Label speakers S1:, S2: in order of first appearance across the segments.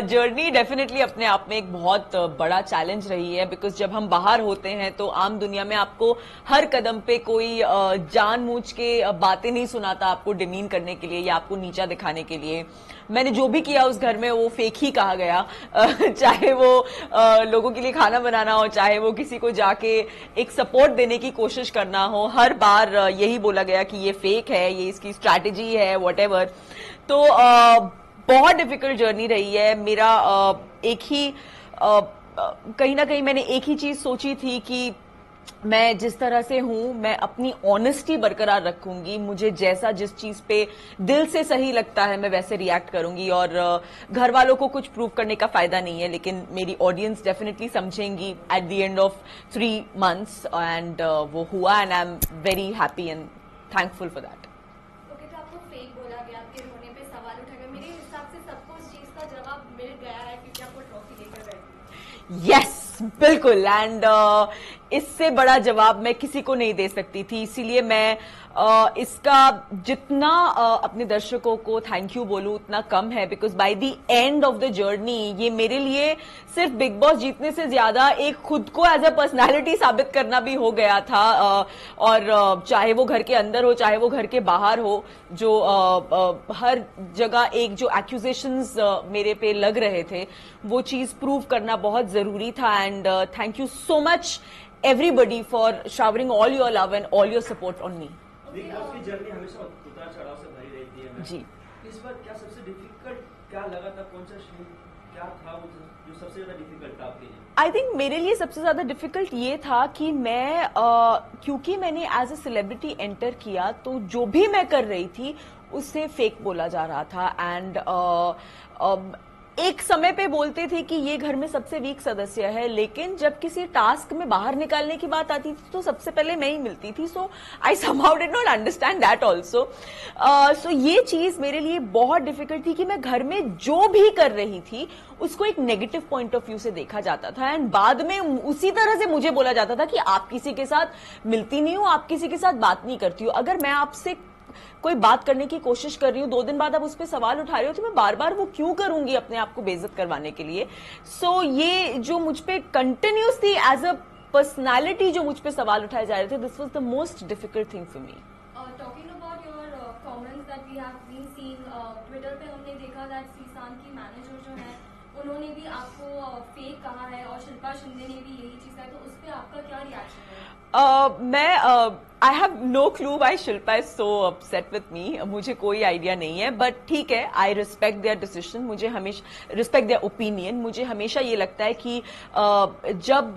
S1: Journey definitely अपने आप में एक बहुत बड़ा चैलेंज रही है, बिकॉज जब हम बाहर होते हैं तो आम दुनिया में आपको हर कदम पे कोई जानबूझ के बातें नहीं सुनाता आपको डिमीन करने के लिए या आपको नीचा दिखाने के लिए। मैंने जो भी किया उस घर में वो फेक ही कहा गया, चाहे वो लोगों के लिए खाना बनाना हो, चाहे वो किसी को जाके एक सपोर्ट देने की कोशिश करना हो, हर बार यही बोला गया कि ये फेक है, ये इसकी स्ट्रैटेजी है, व्हाटएवर। तो बहुत डिफिकल्ट जर्नी रही है। मेरा एक ही कहीं ना कहीं मैंने एक ही चीज सोची थी कि मैं जिस तरह से हूं मैं अपनी ऑनेस्टी बरकरार रखूंगी, मुझे जैसा जिस चीज पे दिल से सही लगता है मैं वैसे रिएक्ट करूंगी, और घर वालों को कुछ प्रूव करने का फायदा नहीं है, लेकिन मेरी ऑडियंस डेफिनेटली समझेंगी at the end of 3 months, and वो हुआ, and I am very happy and thankful for that.
S2: Okay, तो आपको फेक बोला गया, आपके रोने पे सवाल उठाए गए, मेरे हिसाब से सबको उस चीज का जवाब मिल गया है क्योंकि आपको ट्रॉफी लेकर गए।
S1: यस, बिल्कुल, एंड इससे बड़ा जवाब मैं किसी को नहीं दे सकती थी, इसीलिए मैं इसका जितना अपने दर्शकों को थैंक यू बोलूं उतना कम है, because by the end of the journey ये मेरे लिए सिर्फ बिग बॉस जीतने से ज्यादा एक खुद को एज अ पर्सनालिटी साबित करना भी हो गया था, और चाहे वो घर के अंदर हो चाहे वो घर के बाहर हो, जो हर जगह एक जो एक्यूजेशंस मेरे पे लग रहे थे वो चीज प्रूव करना बहुत जरूरी था, and thank you so much everybody for showering all your love and all your support on me.
S3: Big boss की जर्नी हमेशा उतार चढ़ाव से भरी रहती है
S1: जी।
S3: इस बार क्या सबसे डिफिकल्ट क्या लगा था, कौन सा सीन क्या था वो जो सबसे ज्यादा डिफिकल्ट था आपके लिए?
S1: आई थिंक मेरे लिए सबसे ज्यादा डिफिकल्ट ये था कि मैं क्योंकि मैंने एज अ सेलिब्रिटी एंटर किया तो जो भी मैं कर रही थी उससे फेक बोला जा रहा था, एंड एक समय पे बोलते थे कि ये घर में सबसे वीक सदस्य है, लेकिन जब किसी टास्क में बाहर निकालने की बात आती थी तो सबसे पहले मैं ही मिलती थी। So I somehow did not understand that also. So ये चीज मेरे लिए बहुत डिफिकल्ट थी कि मैं घर में जो भी कर रही थी उसको एक नेगेटिव पॉइंट ऑफ व्यू से देखा जाता था, एंड बाद में उसी तरह से मुझे बोला जाता था कि आप किसी के साथ मिलती नहीं हो, आप किसी के साथ बात नहीं करती हो, अगर मैं आपसे कोई बात करने की कोशिश कर रही हूं 2 दिन बाद आप उस पर सवाल उठा रहे हो तो मैं बार बार वो क्यों करूंगी अपने आप को बेइज्जत करवाने के लिए। सो ये जो मुझ पे कंटिन्यूसली एज अ पर्सनालिटी जो मुझ पे सवाल उठाए जा रहे थे, this was the most difficult thing for me.
S2: Talking about your comments that we have been seeing Twitter पे, हमने देखा दैट सीसान की मैनेजर जो है उन्होंने भी आपको फेक कहा है और शिल्पा शिंदे ने भी यही चीज कहा है, तो उस पर आपका क्या रिएक्शन है?
S1: I have no clue why Shilpa is so upset with me, मुझे कोई आइडिया नहीं है, बट ठीक है, आई रिस्पेक्ट देयर डिसीजन, मुझे हमेशा रिस्पेक्ट देयर ओपिनियन। मुझे हमेशा ये लगता है कि जब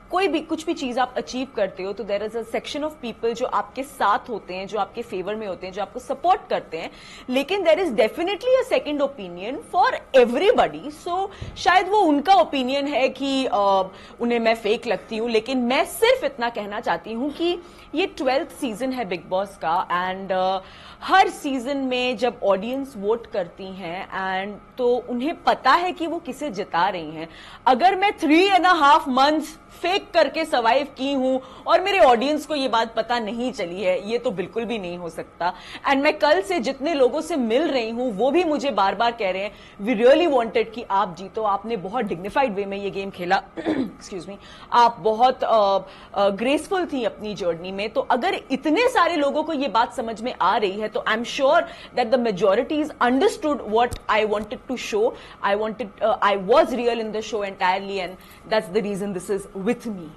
S1: कोई भी कुछ भी चीज आप अचीव करते हो तो there is a section of people जो आपके साथ होते हैं, जो आपके फेवर में होते हैं, जो आपको सपोर्ट करते हैं, लेकिन there is definitely a second opinion for everybody. So शायद वो उनका ओपिनियन है कि उन्हें मैं फेक लगती हूं, लेकिन मैं सिर्फ इतना कहना चाहती हूं कि ये 12th सीजन है बिग बॉस का, एंड हर सीजन में जब ऑडियंस वोट करती हैं एंड तो उन्हें पता है कि वो किसे जिता रही हैं। अगर मैं 3.5 months फेक करके सर्वाइव की हूं और मेरे ऑडियंस को ये बात पता नहीं चली है, ये तो बिल्कुल भी नहीं हो सकता। एंड मैं कल से जितने लोगों से मिल रही हूं वो भी मुझे बार बार कह रहे हैं वी रियली वांटेड कि आप जीतो, आपने बहुत डिग्निफाइड वे में ये गेम खेला एक्सक्यूज मी, आप बहुत ग्रेसफुल थी अपनी जर्नी में। तो अगर इतने सारे लोगों को ये बात समझ में आ रही है तो I am sure that the majorities understood what I wanted to show. I was real in the show entirely, and that's the reason this is with me.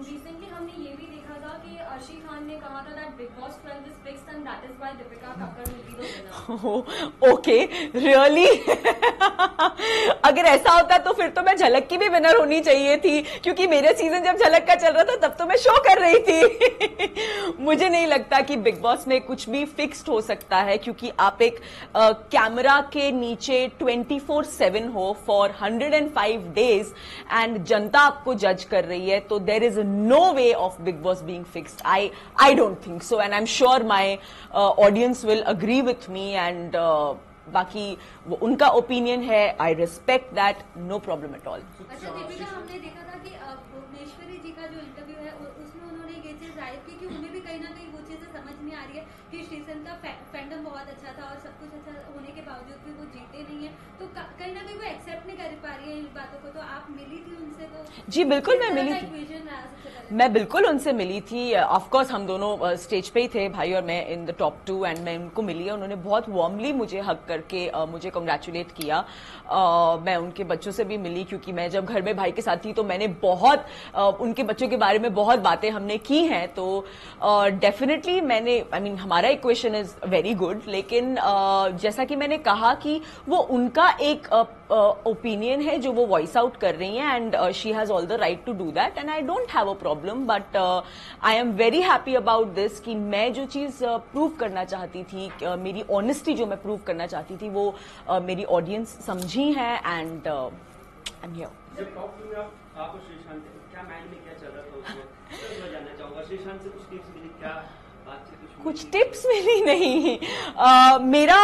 S2: Recently हमने ये भी देखा था कि अर्शी खान ने कहा था that big boss 12 is fixed and that is why Deepika Kakkar will be the winner.
S1: Okay, really? अगर ऐसा होता तो फिर तो मैं झलक की भी विनर होनी चाहिए थी, क्योंकि मेरे सीजन जब झलक का चल रहा था तब तो मैं शो कर रही थी। मुझे नहीं लगता कि बिग बॉस में कुछ भी फिक्स्ड हो सकता है, क्योंकि आप एक कैमरा के नीचे 24/7 हो फॉर 105 days एंड जनता आपको जज कर रही है, तो there is no way of Bigg Boss being fixed. I don't think so, and I am sure my audience will agree with me, and बाकी वो उनका ओपिनियन है, I respect that, no problem at all.
S2: अच्छा दीपिका, हमने देखा था कि भुवनेश्वरी जी का जो इंटरव्यू है उसमें उन्होंने ये चीज जाहिर की कि उन्हें भी कहीं ना कहीं वो चीजें
S4: समझ नहीं आ रही है कि श्रीसंत का फैंडम बहुत अच्छा था और सब कुछ अच्छा होने के बावजूद भी वो जीते नहीं है, तो कहीं ना कहीं वो एक्सेप्ट नहीं कर पा रही है इन बातों को। तो आप मिली थी उनसे? तो
S1: जी बिल्कुल मैं मिली थी, मैं बिल्कुल उनसे मिली थी। ऑफ कोर्स हम दोनों स्टेज पे ही थे, भाई और मैं, इन द टॉप 2, एंड मैं उनको मिली। उन्होंने बहुत वार्मली मुझे हग करके मुझे कांग्रेचुलेट किया। मैं उनके बच्चों से भी मिली, क्योंकि मैं जब घर में भाई के साथ थी तो मैंने बहुत उनके बच्चों के बारे में बहुत बातें हमने की हैं। तो डेफिनेटली मैंने हमारा इक्वेशन इज वेरी गुड, लेकिन जैसा कि मैंने कहा कि वो उनका एक ओपिनियन है जो वो वॉइस आउट कर रही हैं, and she has all the right to do that, and I don't have a problem. But I am very happy about this कि मैं जो चीज प्रूव करना चाहती थी, मेरी ऑनेस्टी जो मैं प्रूव करना चाहती थी, वो मेरी ऑडियंस समझी है, एंड आई एम हियर।
S3: जब टॉप 2 में आप और श्रीशांत थे, क्या माइंड में क्या चल रहा था उस वक्त? सर मैं जानना चाहूंगा, श्रीशांत से कुछ टिप्स मिली, क्या
S1: कुछ टिप्स मिली नहीं। मेरा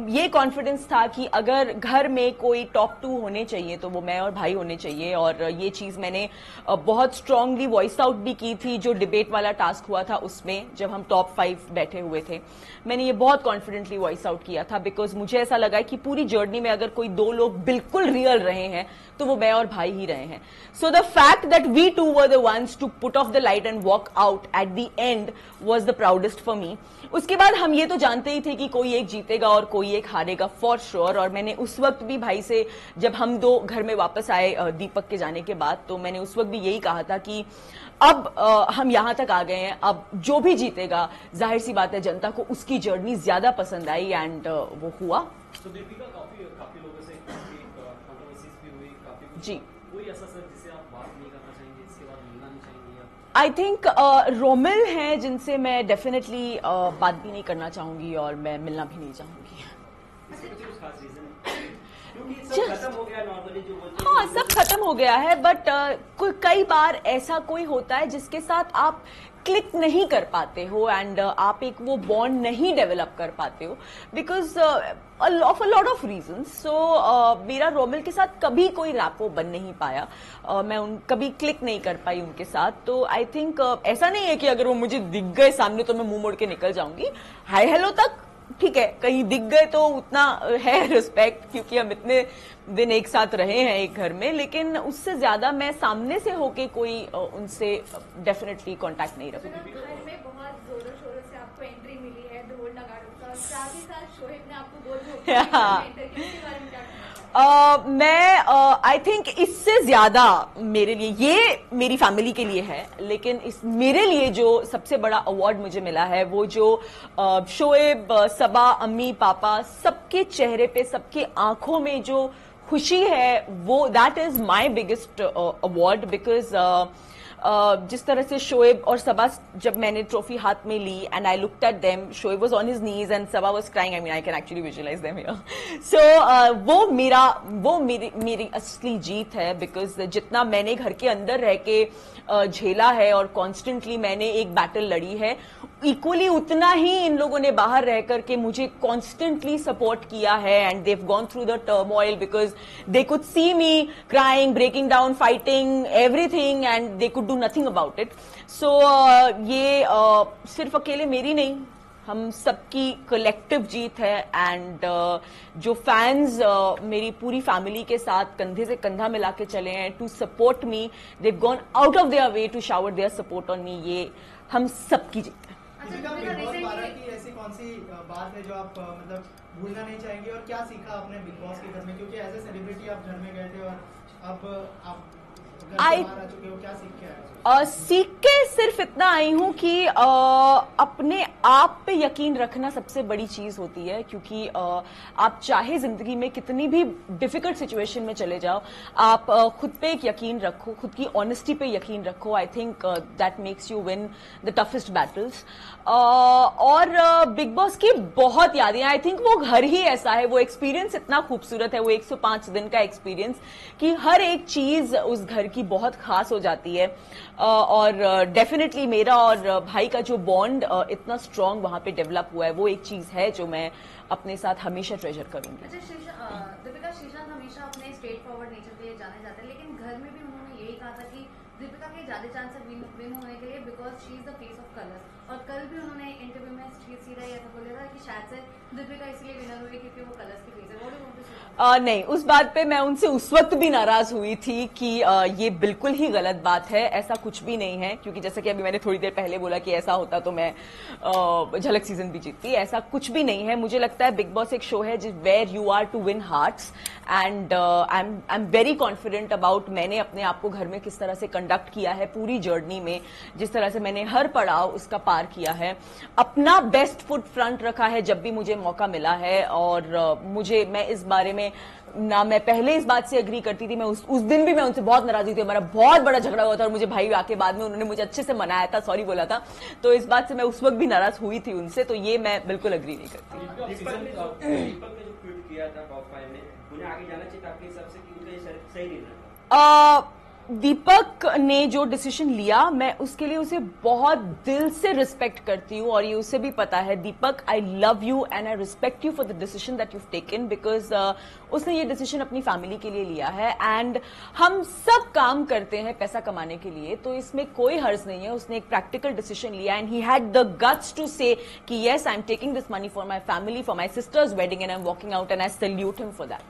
S1: ये कॉन्फिडेंस था कि अगर घर में कोई टॉप 2 होने चाहिए तो वो मैं और भाई होने चाहिए, और ये चीज मैंने बहुत स्ट्रांगली वॉइस आउट भी की थी जो डिबेट वाला टास्क हुआ था उसमें, जब हम टॉप 5 बैठे हुए थे। मैंने ये बहुत कॉन्फिडेंटली वॉइस आउट किया था, बिकॉज मुझे ऐसा लगा कि पूरी जर्नी में अगर कोई 2 लोग बिल्कुल रियल रहे हैं तो वो मैं और भाई ही रहे हैं। So the fact that we two were the ones to put off the light and walk out at the end was the proudest for me. उसके बाद हम ये तो जानते ही थे कि कोई एक जीतेगा और कोई एक हारेगा फॉर श्योर। और मैंने उस वक्त भी भाई से, जब हम 2 घर में वापस आए दीपक के जाने के बाद, तो मैंने उस वक्त भी यही कहा था कि अब हम यहां तक आ गए हैं, अब जो भी जीतेगा जाहिर सी बात है जनता को उसकी जर्नी ज्यादा पसंद आई, एंड वो हुआ।
S5: तो दीपिका काफी लोगों से कंट्रोवर्सीज भी हुई, काफी कुछ।
S1: जी,
S5: कोई ऐसा सर जिसे आप बात नहीं करना चाहेंगे, इसके बाद मिलना नहीं चाहेंगे?
S1: आई थिंक रोमिल हैं जिनसे मैं डेफिनेटली बात भी नहीं करना चाहूंगी और मैं मिलना भी नहीं चाहूंगी।
S3: इसके पीछे कुछ खास रीजन है? क्योंकि सब खत्म हो गया नॉर्मली जो बोलते हैं।
S1: हाँ, सब खत्म हो गया है, बट कई बार ऐसा कोई होता है जिसके साथ आप क्लिक नहीं कर पाते हो, एंड आप एक वो बॉन्ड नहीं डेवलप कर पाते हो, because of a lot of reasons. So मेरा रोमिल के साथ कभी कोई रैपो बन नहीं पाया, मैं कभी क्लिक नहीं कर पाई उनके साथ। तो आई थिंक ऐसा नहीं है कि अगर वो मुझे दिख गए सामने तो मैं मुंह मोड़ के निकल जाऊंगी। हाय हेलो तक ठीक है, कहीं दिख गए तो उतना है रिस्पेक्ट, क्योंकि हम इतने दिन एक साथ रहे हैं एक घर में, लेकिन उससे ज्यादा मैं सामने से होके कोई उनसे डेफिनेटली कांटेक्ट नहीं रखूंगी।
S4: घर में बहुत जोरों शोरों से आपको एंट्री मिली है ढोल नगाड़ों का, साथ ही साथ शोएब ने आपको बोल
S1: मैं आई थिंक इससे ज्यादा मेरे लिए, ये मेरी फैमिली के लिए है, लेकिन मेरे लिए जो सबसे बड़ा अवार्ड मुझे मिला है वो जो शोएब, सबा, अम्मी, पापा, सबके चेहरे पे, सबके आंखों में जो खुशी है, वो that is my biggest award. Because जिस तरह से शोएब और सबा, जब मैंने ट्रॉफी हाथ में ली and I looked at them, Shoaib was on his knees and Saba was crying, I mean I can actually visualise them here. So वो मेरी असली जीत है, बिकॉज जितना मैंने घर के अंदर रह के झेला है और कॉन्स्टेंटली मैंने एक बैटल लड़ी है, इक्वली उतना ही इन लोगों ने बाहर रह करके मुझे कॉन्स्टेंटली सपोर्ट किया है, and they've gone through the turmoil because they could see me crying, breaking down, fighting everything, and they could do nothing about it. So ये सिर्फ अकेले मेरी नहीं, हम सबकी कलेक्टिव जीत है, एंड जो फैंस मेरी पूरी फैमिली के साथ कंधे से कंधा मिला के चले हैं to support me, they've gone out of their way to shower their support on me, ये हम सबकी जीत है।
S6: दीपिका, बिग बॉस 12 की ऐसी कौन सी बात है जो आप मतलब भूलना नहीं चाहेंगे, और क्या सीखा आपने बिग बॉस के घर में? क्योंकि एज ए सेलिब्रिटी आप घर में गए थे और अब आप घर से बाहर आ चुके हो, क्या सीख के आए?
S1: सीख के सिर्फ इतना आई हूं कि अपने आप पे यकीन रखना सबसे बड़ी चीज होती है, क्योंकि आप चाहे जिंदगी में कितनी भी डिफिकल्ट सिचुएशन में चले जाओ, आप खुद पे एक यकीन रखो, खुद की ऑनेस्टी पे यकीन रखो। I think that makes you win the toughest battles. और बिग बॉस की बहुत यादें, आई थिंक वो घर ही ऐसा है, वो एक्सपीरियंस इतना खूबसूरत है, वो 105 दिन का एक्सपीरियंस, कि हर एक चीज उस घर की बहुत खास हो जाती है। और डेफिनेटली मेरा और भाई का जो बॉन्ड इतना स्ट्रांग वहां पे डेवलप हुआ है, वो एक चीज है जो मैं अपने साथ हमेशा ट्रेजर करूंगी।
S7: अच्छा दीपिका, श्रीशांत हमेशा अपने स्ट्रेट फॉरवर्ड नेचर के लिए जाने जाते हैं, लेकिन घर में भी उन्होंने यही कहा था कि दीपिका के ज्यादा चांस है विन होने के लिए, because she is the face of colours. और कल भी उन्होंने इंटरव्यू में सीधा ही ऐसा बोला था कि शायद से दीपिका इसलिए विनर हुई क्योंकि वो कलर्स की फेस है। What do you want to say?
S1: नहीं, उस बात पे मैं उनसे उस वक्त भी नाराज हुई थी कि ये बिल्कुल ही गलत बात है, ऐसा कुछ भी नहीं है। क्योंकि जैसा कि अभी मैंने थोड़ी देर पहले बोला कि ऐसा होता तो मैं झलक सीजन भी जीतती, ऐसा कुछ भी नहीं है। मुझे लगता है बिग बॉस एक शो है where you are to win hearts, and I am very confident about मैंने अपने आप को घर में किस तरह से कंडक्ट किया है पूरी जर्नी में, जिस तरह से मैंने हर पड़ाव उसका पार किया है, अपना बेस्ट फुट फ्रंट रखा है जब भी मुझे मौका मिला है। और मैं इस बारे में ना, मैं पहले इस बात से एग्री करती थी, मैं उस दिन भी मैं उनसे बहुत नाराज हुई थी, हमारा बहुत बड़ा झगड़ा हुआ था और मुझे भाई आके बाद में उन्होंने मुझे अच्छे से मनाया था, सॉरी बोला था, तो इस बात से मैं उस वक्त भी नाराज हुई थी उनसे, तो ये मैं बिल्कुल एग्री नहीं करती।
S3: दीपक ने जो ट्वीट किया था टॉप 5 में, उन्हें आगे जाना चाहिए आपके हिसाब से कि उनका ये सही नहीं था?
S1: दीपक ने जो डिसीजन लिया, मैं उसके लिए उसे बहुत दिल से रिस्पेक्ट करती हूँ और ये उसे भी पता है। Deepak, I love you and I respect you for the decision that you taken, because उसने ये डिसीजन अपनी फैमिली के लिए लिया है। एंड हम सब काम करते हैं पैसा कमाने के लिए, तो इसमें कोई हर्ज नहीं है। उसने एक प्रैक्टिकल डिसीजन लिया and he had the guts to say कि yes, I am taking this money for my family, for my sister's wedding, and I am walking out and I salute him for that.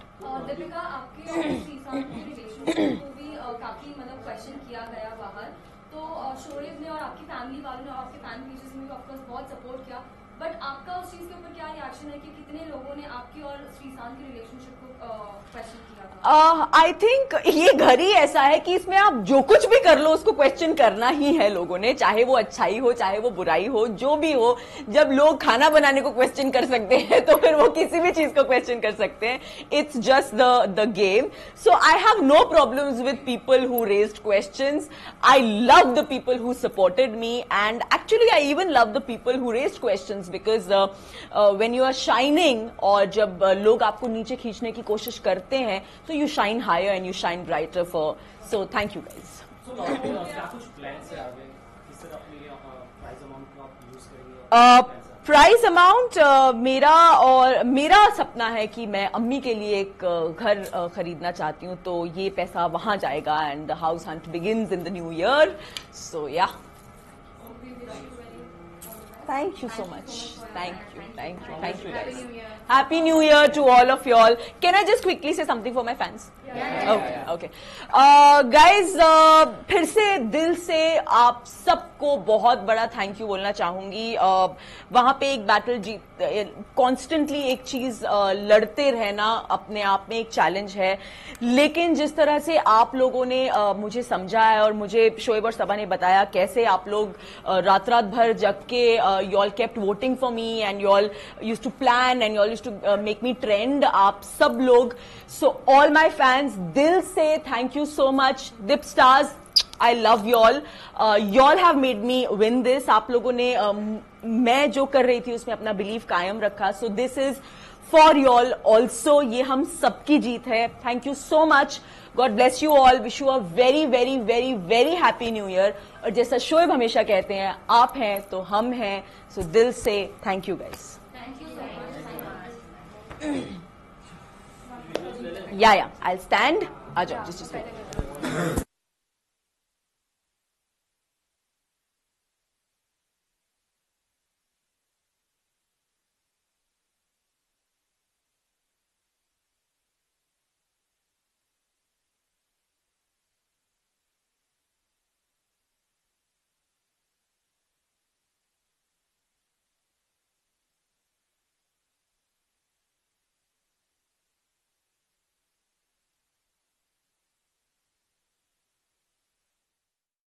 S2: Deepika, आपके और श्रीशांत के relationship को भी काफी मतलब question किया गया बाहर, तो शोएब ने और आपकी फैमिली वालों ने और आपके फैन पेजेस ने भी ऑफकोर्स बहुत सपोर्ट किया, बट आपका उस चीज के ऊपर क्या रिएक्शन है कि कितने लोगों ने आपकी और श्रीशांत की रिलेशनशिप को क्वेश्चन किया था?
S1: आई थिंक ये घर ही ऐसा है कि इसमें आप जो कुछ भी कर लो उसको क्वेश्चन करना ही है लोगों ने, चाहे वो अच्छाई हो चाहे वो बुराई हो, जो भी हो। जब लोग खाना बनाने को क्वेश्चन कर सकते हैं तो फिर वो किसी भी चीज को क्वेश्चन कर सकते हैं। It's just the game. So I have no problems with people who raised questions. I love the people who supported me and actually I even love the people who raised questions, because when you are shining और जब लोग आपको नीचे खींचने की कोशिश करते हैं, तो you shine higher and you shine brighter so thank you guys.
S5: So क्या कुछ प्लान्स है आगे, किस तरह अपने लिए प्राइस अमाउंट को आप यूज करेंगे?
S1: प्राइस अमाउंट मेरा सपना है कि मैं अम्मी के लिए एक घर खरीदना चाहती हूँ, तो ये पैसा वहां जाएगा and the house hunt begins in the new year. So yeah, thank you so much. Thank you guys. Happy New Year to all of y'all. Can I just quickly say something for my fans? Okay. Guys, फिर से दिल से आप सबको बहुत बड़ा thank you बोलना चाहूंगी। वहां पे एक बैटल कॉन्स्टेंटली एक चीज लड़ते रहना अपने आप में एक चैलेंज है, लेकिन जिस तरह से आप लोगों ने मुझे समझा है और मुझे शोएब और सबा ने बताया कैसे आप लोग रात भर जग के you all kept voting for me and you all used to plan and you all used to make me trend, आप सब लोग, so all my fans, दिल से thank you so much. Dip Stars, I love y'all. Y'all have made me win this. आप लोगों ने मैं जो कर रही थी उसमें अपना बिलीव कायम रखा, so this is for y'all also. ये हम सबकी जीत है. Thank you so much. God bless you all. Wish you a very very very very happy new year. और जैसा शोएब हमेशा कहते हैं, आप हैं तो हम हैं, so दिल से thank you guys.
S2: Thank you so much.
S1: Yeah, I'll stand. आ जाओ, just